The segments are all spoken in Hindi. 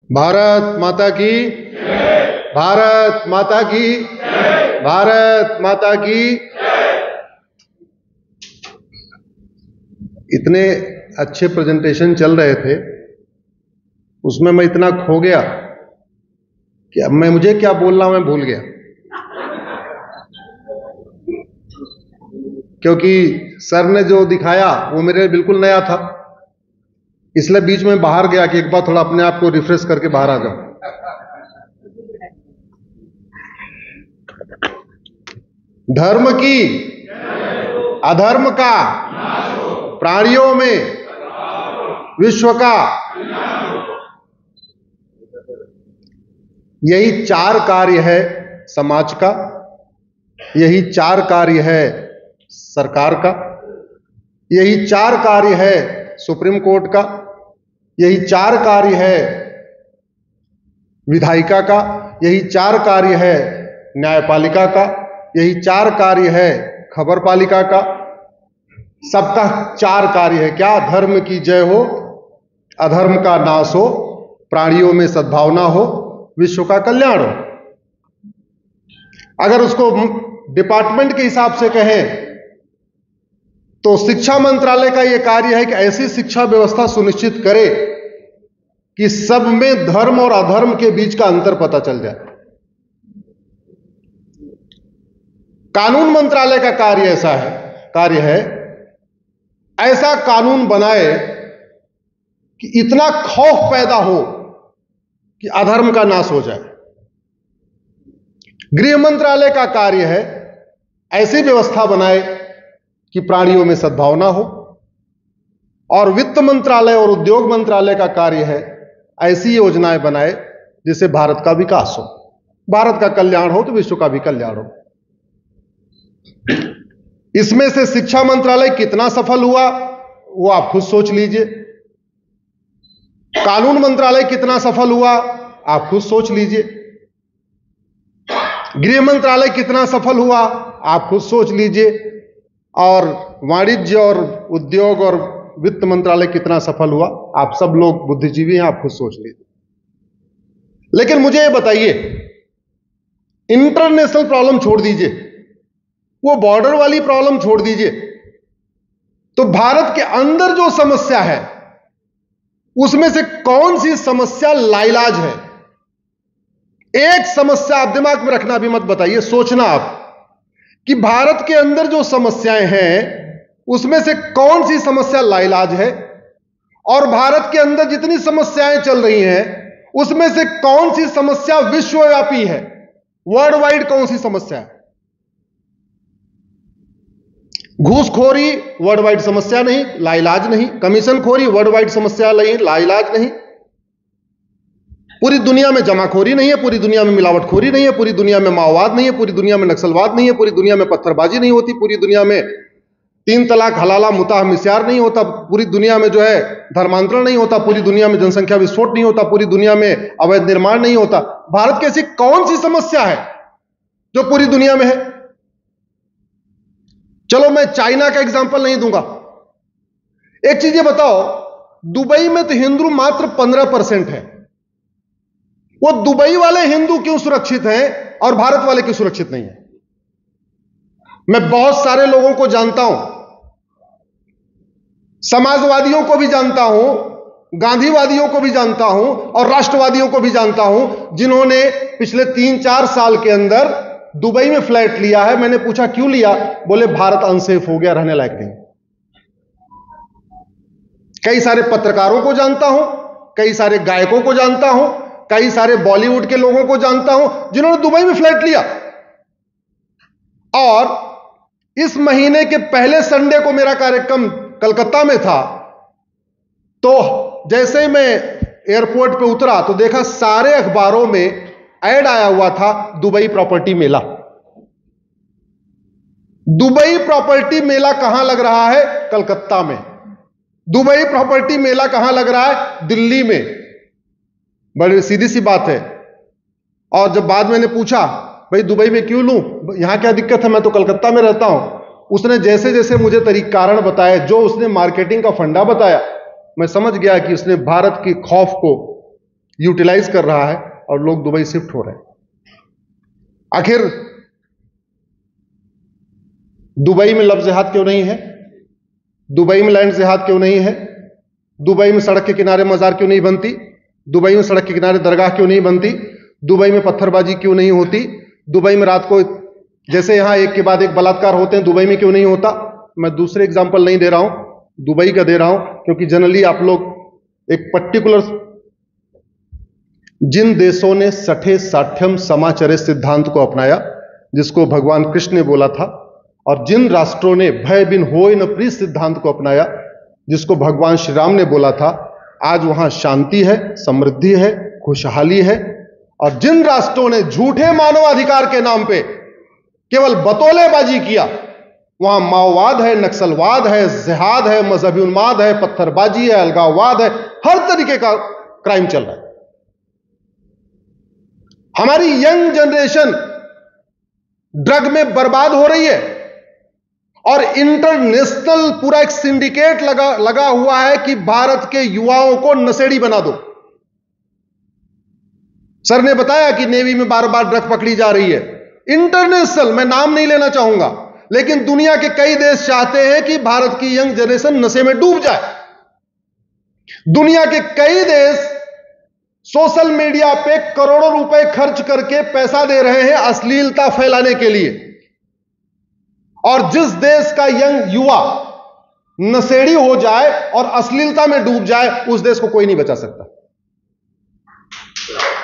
भारत माता की, भारत माता की, भारत माता की। इतने अच्छे प्रेजेंटेशन चल रहे थे, उसमें मैं इतना खो गया कि अब मुझे क्या बोलना मैं भूल गया, क्योंकि सर ने जो दिखाया वो मेरे लिए बिल्कुल नया था। इसलिए बीच में बाहर गया कि एक बार थोड़ा अपने आप को रिफ्रेश करके बाहर आ जाऊं। धर्म की अधर्म का, प्राणियों में विश्व का, यही चार कार्य है समाज का, यही चार कार्य है सरकार का, यही चार कार्य है सुप्रीम कोर्ट का, यही चार कार्य है विधायिका का, यही चार कार्य है न्यायपालिका का, यही चार कार्य है खबर पालिका का। सबका चार कार्य है क्या? धर्म की जय हो, अधर्म का नाश हो, प्राणियों में सद्भावना हो, विश्व का कल्याण हो। अगर उसको डिपार्टमेंट के हिसाब से कहें तो शिक्षा मंत्रालय का यह कार्य है कि ऐसी शिक्षा व्यवस्था सुनिश्चित करे कि सब में धर्म और अधर्म के बीच का अंतर पता चल जाए। कानून मंत्रालय का कार्य है ऐसा कानून बनाए कि इतना खौफ पैदा हो कि अधर्म का नाश हो जाए। गृह मंत्रालय का कार्य है ऐसी व्यवस्था बनाए कि प्राणियों में सद्भावना हो, और वित्त मंत्रालय और उद्योग मंत्रालय का कार्य है ऐसी योजनाएं बनाए जिससे भारत का विकास हो, भारत का कल्याण हो तो विश्व का भी कल्याण हो। इसमें से शिक्षा मंत्रालय कितना सफल हुआ वो आप खुद सोच लीजिए, कानून मंत्रालय कितना सफल हुआ आप खुद सोच लीजिए, गृह मंत्रालय कितना सफल हुआ आप खुद सोच लीजिए, और वाणिज्य और उद्योग और वित्त मंत्रालय कितना सफल हुआ। आप सब लोग बुद्धिजीवी हैं, आप खुद सोच लीजिए। लेकिन मुझे ये बताइए, इंटरनेशनल प्रॉब्लम छोड़ दीजिए, वो बॉर्डर वाली प्रॉब्लम छोड़ दीजिए, तो भारत के अंदर जो समस्या है उसमें से कौन सी समस्या लाइलाज है? एक समस्या आप दिमाग में रखना, अभी मत बताइए, सोचना आप कि भारत के अंदर जो समस्याएं हैं उसमें से कौन सी समस्या लाइलाज है, और भारत के अंदर जितनी समस्याएं चल रही हैं उसमें से कौन सी समस्या विश्वव्यापी है, वर्ल्ड वाइड कौन सी समस्या है? घूसखोरी वर्ल्ड वाइड समस्या नहीं, लाइलाज नहीं। कमीशनखोरी वर्ल्ड वाइड समस्या नहीं, लाइलाज नहीं। पूरी दुनिया में जमाखोरी नहीं है, पूरी दुनिया में मिलावटखोरी नहीं है, पूरी दुनिया में माओवाद नहीं है, पूरी दुनिया में नक्सलवाद नहीं है, पूरी दुनिया में पत्थरबाजी नहीं होती, पूरी दुनिया में 3 तलाक हलाला मुताह मिस्यार नहीं होता, पूरी दुनिया में जो है धर्मांतरण नहीं होता, पूरी दुनिया में जनसंख्या विस्फोट नहीं होता, पूरी दुनिया में अवैध निर्माण नहीं होता। भारत की ऐसी कौन सी समस्या है जो पूरी दुनिया में है? चलो मैं चाइना का एग्जांपल नहीं दूंगा। एक चीज ये बताओ, दुबई में तो हिंदू मात्र 15% है, वो दुबई वाले हिंदू क्यों सुरक्षित हैं और भारत वाले क्यों सुरक्षित नहीं है? मैं बहुत सारे लोगों को जानता हूं, समाजवादियों को भी जानता हूं, गांधीवादियों को भी जानता हूं और राष्ट्रवादियों को भी जानता हूं जिन्होंने पिछले 3-4 साल के अंदर दुबई में फ्लैट लिया है। मैंने पूछा क्यों लिया? बोले भारत अनसेफ हो गया, रहने लायक नहीं। कई सारे पत्रकारों को जानता हूं, कई सारे गायकों को जानता हूं, कई सारे बॉलीवुड के लोगों को जानता हूं जिन्होंने दुबई में फ्लैट लिया। और इस महीने के पहले संडे को मेरा कार्यक्रम कलकत्ता में था, तो जैसे मैं एयरपोर्ट पे उतरा तो देखा सारे अखबारों में ऐड आया हुआ था, दुबई प्रॉपर्टी मेला। दुबई प्रॉपर्टी मेला कहां लग रहा है? कलकत्ता में। दुबई प्रॉपर्टी मेला कहां लग रहा है? दिल्ली में। बड़ी सीधी सी बात है। और जब बाद में मैंने पूछा भाई दुबई में क्यों लूं, यहां क्या दिक्कत है, मैं तो कलकत्ता में रहता हूं, उसने जैसे जैसे मुझे कारण बताया, जो उसने मार्केटिंग का फंडा बताया, मैं समझ गया कि उसने भारत की खौफ को यूटिलाइज कर रहा है और लोग दुबई शिफ्ट हो रहे हैं। आखिर दुबई में लफ्ज़ जिहाद क्यों नहीं है? दुबई में लैंड जिहाद क्यों नहीं है? दुबई में सड़क के किनारे मजार क्यों नहीं बनती? दुबई में सड़क के किनारे दरगाह क्यों नहीं बनती? दुबई में पत्थरबाजी क्यों नहीं होती? दुबई में रात को जैसे यहां एक के बाद एक बलात्कार होते हैं, दुबई में क्यों नहीं होता? मैं दूसरे एग्जाम्पल नहीं दे रहा हूं, दुबई का दे रहा हूं, क्योंकि जनरली आप लोग एक पर्टिकुलर, जिन देशों ने सठे साठ्यम समाचरे सिद्धांत को अपनाया, जिसको भगवान कृष्ण ने बोला था, और जिन राष्ट्रों ने भय बिन होय न प्रीत सिद्धांत को अपनाया, जिसको भगवान श्री राम ने बोला था, आज वहां शांति है, समृद्धि है, खुशहाली है। और जिन राष्ट्रों ने झूठे मानवाधिकार के नाम पे केवल बतौलेबाजी किया, वहां माओवाद है, नक्सलवाद है, जिहाद है, मजहबी उन्माद है, पत्थरबाजी है, अलगाववाद है, हर तरीके का क्राइम चल रहा है। हमारी यंग जनरेशन ड्रग में बर्बाद हो रही है और इंटरनेशनल पूरा एक सिंडिकेट लगा हुआ है कि भारत के युवाओं को नशेड़ी बना दो। सर ने बताया कि नेवी में बार बार ड्रग पकड़ी जा रही है। इंटरनेशनल, मैं नाम नहीं लेना चाहूंगा, लेकिन दुनिया के कई देश चाहते हैं कि भारत की यंग जनरेशन नशे में डूब जाए। दुनिया के कई देश सोशल मीडिया पे करोड़ों रुपए खर्च करके पैसा दे रहे हैं अश्लीलता फैलाने के लिए। और जिस देश का यंग युवा नशेड़ी हो जाए और अश्लीलता में डूब जाए, उस देश को कोई नहीं बचा सकता,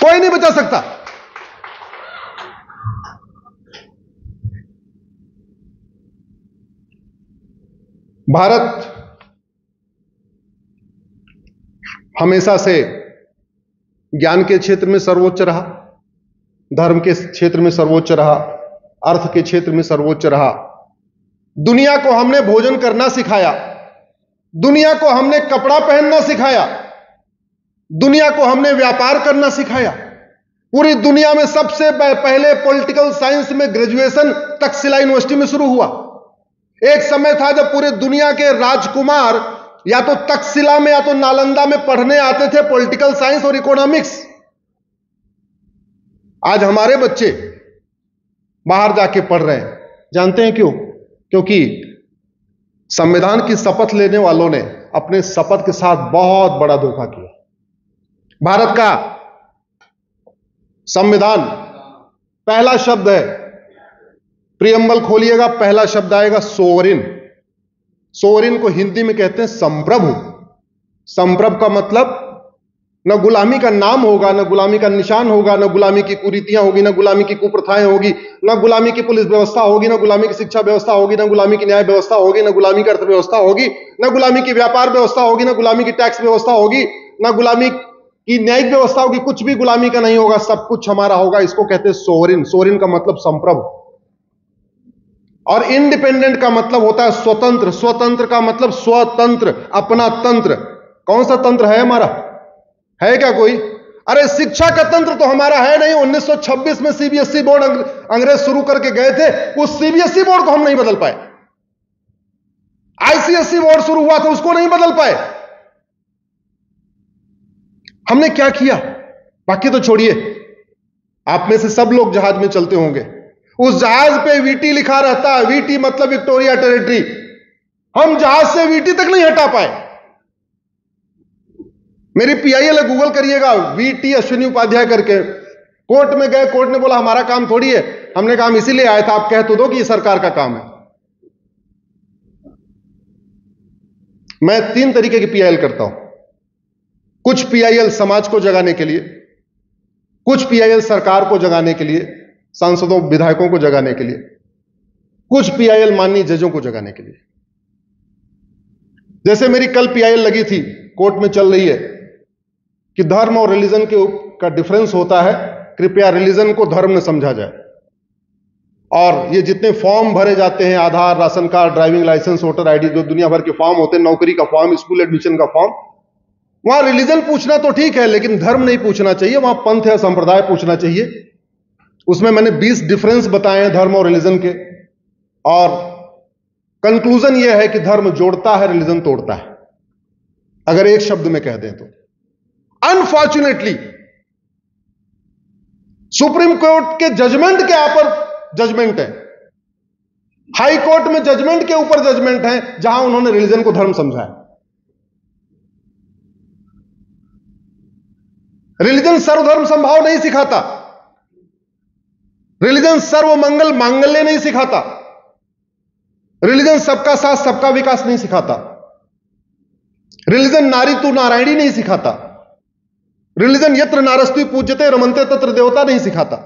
कोई नहीं बचा सकता। भारत हमेशा से ज्ञान के क्षेत्र में सर्वोच्च रहा, धर्म के क्षेत्र में सर्वोच्च रहा, अर्थ के क्षेत्र में सर्वोच्च रहा। दुनिया को हमने भोजन करना सिखाया, दुनिया को हमने कपड़ा पहनना सिखाया, दुनिया को हमने व्यापार करना सिखाया। पूरी दुनिया में सबसे पहले पॉलिटिकल साइंस में ग्रेजुएशन तक्षशिला यूनिवर्सिटी में शुरू हुआ। एक समय था जब पूरे दुनिया के राजकुमार या तो तक्षशिला में या तो नालंदा में पढ़ने आते थे पॉलिटिकल साइंस और इकोनॉमिक्स। आज हमारे बच्चे बाहर जाके पढ़ रहे हैं। जानते हैं क्यों? क्योंकि संविधान की शपथ लेने वालों ने अपने शपथ के साथ बहुत बड़ा धोखा किया। भारत का संविधान, पहला शब्द है, प्रियम्बल खोलिएगा, पहला शब्द आएगा सोवरिन। सोवरिन को हिंदी में कहते हैं संप्रभु। संप्रभु का मतलब न गुलामी का नाम होगा, न गुलामी का निशान होगा, न गुलामी की कुरीतियां होगी, न गुलामी की कुप्रथाएं होगी, न गुलामी की पुलिस व्यवस्था होगी, न गुलामी की शिक्षा व्यवस्था होगी, न गुलामी की न्याय व्यवस्था होगी, न गुलामी की अर्थव्यवस्था होगी, न गुलामी की व्यापार व्यवस्था होगी, न गुलामी की टैक्स व्यवस्था होगी, न गुलामी की न्यायिक व्यवस्था होगी। कुछ भी गुलामी का नहीं होगा, सब कुछ हमारा होगा। इसको कहते हैं सोवरिन। सोवरिन का मतलब संप्रभु। और इंडिपेंडेंट का मतलब होता है स्वतंत्र। स्वतंत्र का मतलब स्वतंत्र, अपना तंत्र। कौन सा तंत्र है हमारा? है क्या कोई? अरे शिक्षा का तंत्र तो हमारा है नहीं। 1926 में सीबीएसई बोर्ड अंग्रेज शुरू करके गए थे, उस सीबीएसई बोर्ड को हम नहीं बदल पाए। आईसीएसई बोर्ड शुरू हुआ था, उसको नहीं बदल पाए। हमने क्या किया? बाकी तो छोड़िए, आप में से सब लोग जहाज में चलते होंगे, उस जहाज पे वीटी लिखा रहता है। वीटी मतलब विक्टोरिया टेरिटरी। हम जहाज से वीटी तक नहीं हटा पाए। मेरी पीआईएल गूगल करिएगा, वीटी अश्विनी उपाध्याय करके। कोर्ट में गए, कोर्ट ने बोला हमारा काम थोड़ी है। हमने काम इसीलिए आया था, आप कह तो दो कि ये सरकार का काम है। मैं 3 तरीके की पीआईएल करता हूं। कुछ पीआईएल समाज को जगाने के लिए, कुछ पीआईएल सरकार को जगाने के लिए, सांसदों विधायकों को जगाने के लिए, कुछ पीआईएल माननीय जजों को जगाने के लिए। जैसे मेरी कल पीआईएल लगी थी, कोर्ट में चल रही है कि धर्म और रिलीजन का डिफरेंस होता है, कृपया रिलीजन को धर्म न समझा जाए। और ये जितने फॉर्म भरे जाते हैं, Aadhaar, ration card, driving licence, voter ID, जो दुनिया भर के फॉर्म होते हैं, नौकरी का फॉर्म, स्कूल एडमिशन का फॉर्म, वहां रिलीजन पूछना तो ठीक है, लेकिन धर्म नहीं पूछना चाहिए। वहां पंथ या संप्रदाय पूछना चाहिए। उसमें मैंने 20 डिफरेंस बताए हैं धर्म और रिलीजन के, और कंक्लूजन यह है कि धर्म जोड़ता है, रिलीजन तोड़ता है, अगर एक शब्द में कह दें तो। अनफॉर्चुनेटली सुप्रीम कोर्ट के जजमेंट के ऊपर जजमेंट है, हाई कोर्ट में जजमेंट के ऊपर जजमेंट है, जहां उन्होंने रिलीजन को धर्म समझा है। रिलीजन सर्वधर्म संभाव नहीं सिखाता, रिलीजन सर्व मंगल मांगल्य नहीं सिखाता, रिलीजन सबका साथ सबका विकास नहीं सिखाता, रिलीजन नारी तू नारायणी नहीं सिखाता, रिलीजन यत्र नारस्ति पूज्यते रमन्ते तत्र देवता नहीं सिखाता।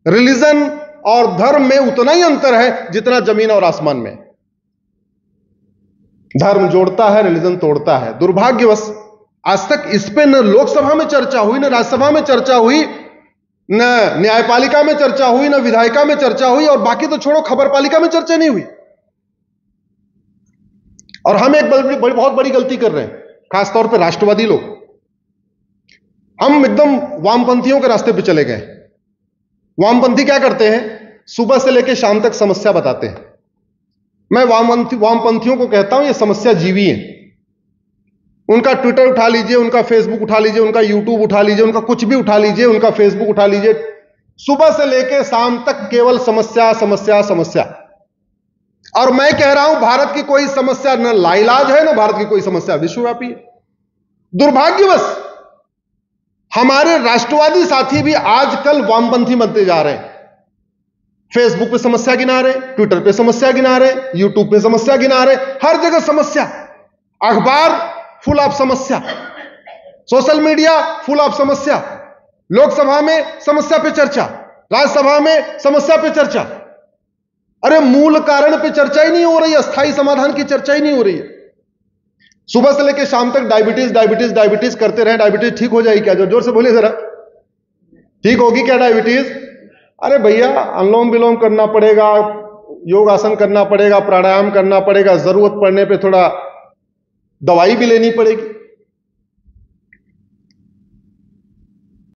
रिलीजन और धर्म में उतना ही अंतर है जितना जमीन और आसमान में। धर्म जोड़ता है, रिलीजन तोड़ता है। दुर्भाग्यवश आज तक इस पे न लोकसभा में चर्चा हुई, न राज्यसभा में चर्चा हुई, न न्यायपालिका में चर्चा हुई, न विधायिका में चर्चा हुई, और बाकी तो छोड़ो खबरपालिका में चर्चा नहीं हुई। और हम एक बहुत बड़ी गलती कर रहे हैं, खासतौर पे राष्ट्रवादी लोग। हम एकदम वामपंथियों के रास्ते पे चले गए। वामपंथी क्या करते हैं? सुबह से लेकर शाम तक समस्या बताते हैं। मैं वामपंथियों को कहता हूं ये समस्या जीवी है। उनका ट्विटर उठा लीजिए, उनका फेसबुक उठा लीजिए, उनका यूट्यूब उठा लीजिए, उनका कुछ भी उठा लीजिए, उनका फेसबुक उठा लीजिए, सुबह से लेकर शाम तक केवल समस्या समस्या समस्या। और मैं कह रहा हूं भारत की कोई समस्या न लाइलाज है, न भारत की कोई समस्या विश्वव्यापी है। दुर्भाग्यवश हमारे राष्ट्रवादी साथी भी आजकल वामपंथी बनते जा रहे हैं। फेसबुक पे समस्या गिना रहे, ट्विटर पे समस्या गिना रहे, यूट्यूब पे समस्या गिना रहे, हर जगह समस्या। अखबार फुल ऑफ समस्या, सोशल मीडिया फुल ऑफ समस्या, लोकसभा में समस्या पे चर्चा, राज्यसभा में समस्या पे चर्चा। अरे मूल कारण पे चर्चा ही नहीं हो रही है, अस्थायी समाधान की चर्चा ही नहीं हो रही है। सुबह से लेकर शाम तक डायबिटीज डायबिटीज डायबिटीज करते रहे। डायबिटीज ठीक हो जाएगी क्या? जोर से बोलिए जरा, ठीक होगी क्या डायबिटीज? अरे भैया अनुलोम विलोम करना पड़ेगा, योग आसन करना पड़ेगा, प्राणायाम करना पड़ेगा, जरूरत पड़ने पे थोड़ा दवाई भी लेनी पड़ेगी।